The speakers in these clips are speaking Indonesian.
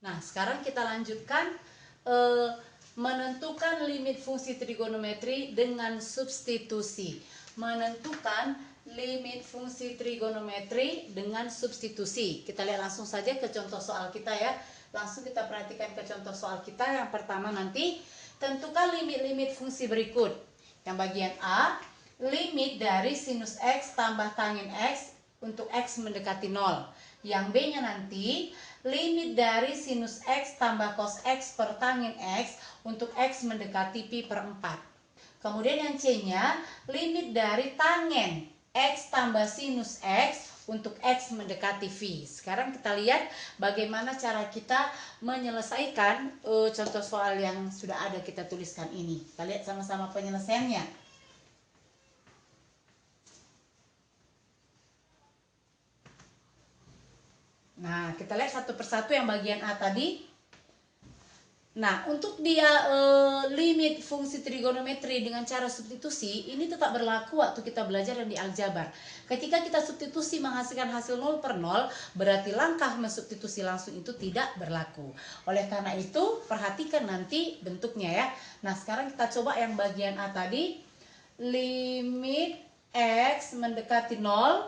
Nah, sekarang kita lanjutkan menentukan limit fungsi trigonometri dengan substitusi. Menentukan limit fungsi trigonometri dengan substitusi. Kita lihat langsung saja ke contoh soal kita ya. Langsung kita perhatikan ke contoh soal kita. Yang pertama nanti, tentukan limit-limit fungsi berikut. Yang bagian A, limit dari sinus X tambah tangin X untuk X mendekati 0. Yang B-nya nanti, limit dari sinus X tambah cos X per tangin X untuk X mendekati pi per 4. Kemudian yang C-nya, limit dari tangen X tambah sinus X untuk X mendekati V. Sekarang kita lihat bagaimana cara kita menyelesaikan contoh soal yang sudah ada kita tuliskan ini. Kita lihat sama-sama penyelesaiannya. Nah, kita lihat satu persatu yang bagian A tadi. Nah, untuk dia limit fungsi trigonometri dengan cara substitusi, ini tetap berlaku waktu kita belajar yang di aljabar. Ketika kita substitusi menghasilkan hasil 0 per 0, berarti langkah mensubstitusi langsung itu tidak berlaku. Oleh karena itu, perhatikan nanti bentuknya ya. Nah, sekarang kita coba yang bagian A tadi. Limit X mendekati 0,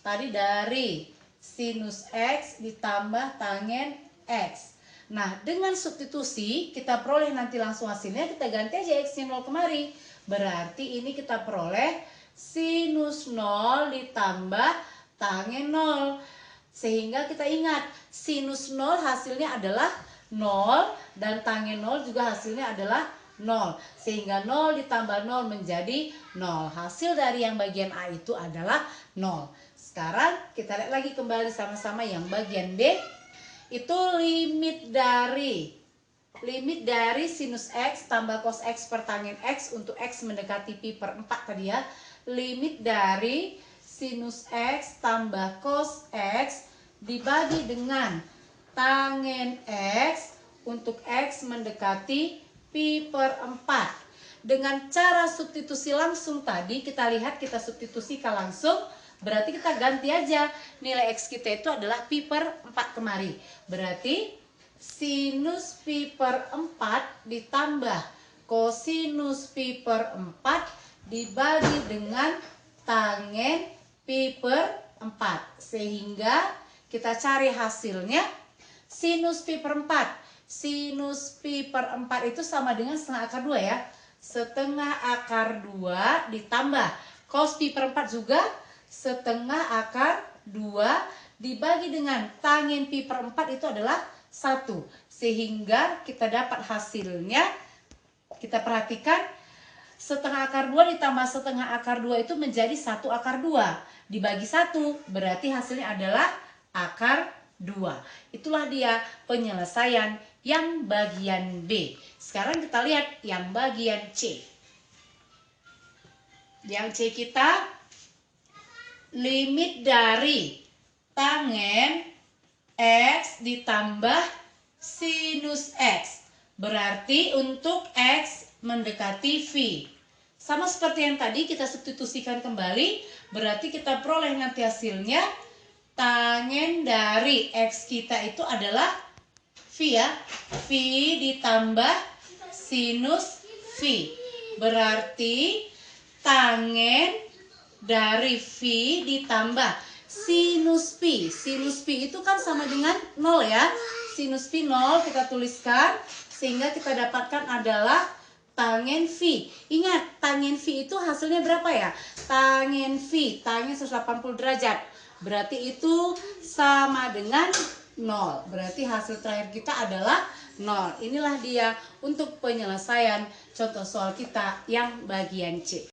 tadi dari sinus X ditambah tangen X. Nah, dengan substitusi kita peroleh nanti langsung hasilnya, kita ganti aja X-nya 0 kemari. Berarti ini kita peroleh sinus 0 ditambah tangen 0. Sehingga kita ingat, sinus 0 hasilnya adalah 0 dan tangen 0 juga hasilnya adalah 0. Sehingga 0 ditambah 0 menjadi 0. Hasil dari yang bagian A itu adalah 0. Sekarang kita lihat lagi kembali sama-sama yang bagian B. Itu limit dari sinus X tambah cos X per tangin X untuk X mendekati pi per 4 tadi ya. Limit dari sinus X tambah cos X dibagi dengan tangen X untuk X mendekati pi per 4. Dengan cara substitusi langsung tadi, kita lihat kita substitusikan langsung. Berarti kita ganti aja nilai X kita itu adalah pi per 4 kemari. Berarti sinus pi per 4 ditambah kosinus pi per 4 dibagi dengan tangen pi per 4. Sehingga kita cari hasilnya sinus pi per 4. Sinus pi per 4 itu sama dengan setengah akar 2 ya. Setengah akar 2 ditambah cos pi per 4 juga setengah akar 2 dibagi dengan tangen pi per 4 itu adalah 1. Sehingga kita dapat hasilnya, kita perhatikan setengah akar 2 ditambah setengah akar 2 itu menjadi 1 akar 2. Dibagi 1 berarti hasilnya adalah akar 2. Itulah dia penyelesaian yang bagian B. Sekarang kita lihat yang bagian C. Yang C kita limit dari tangen X ditambah sinus X. Berarti untuk X mendekati V. Sama seperti yang tadi kita substitusikan kembali. Berarti kita peroleh nanti hasilnya tangen dari X kita itu adalah V ya. V ditambah sinus V. Berarti tangen dari V ditambah sinus Pi. Sinus Pi itu kan sama dengan 0 ya. Sinus Pi 0 kita tuliskan. Sehingga kita dapatkan adalah tangen V. Ingat, tangen V itu hasilnya berapa ya? Tangen V, tangen 180 derajat. Berarti itu sama dengan 0. Berarti hasil terakhir kita adalah 0. Inilah dia untuk penyelesaian contoh soal kita yang bagian C.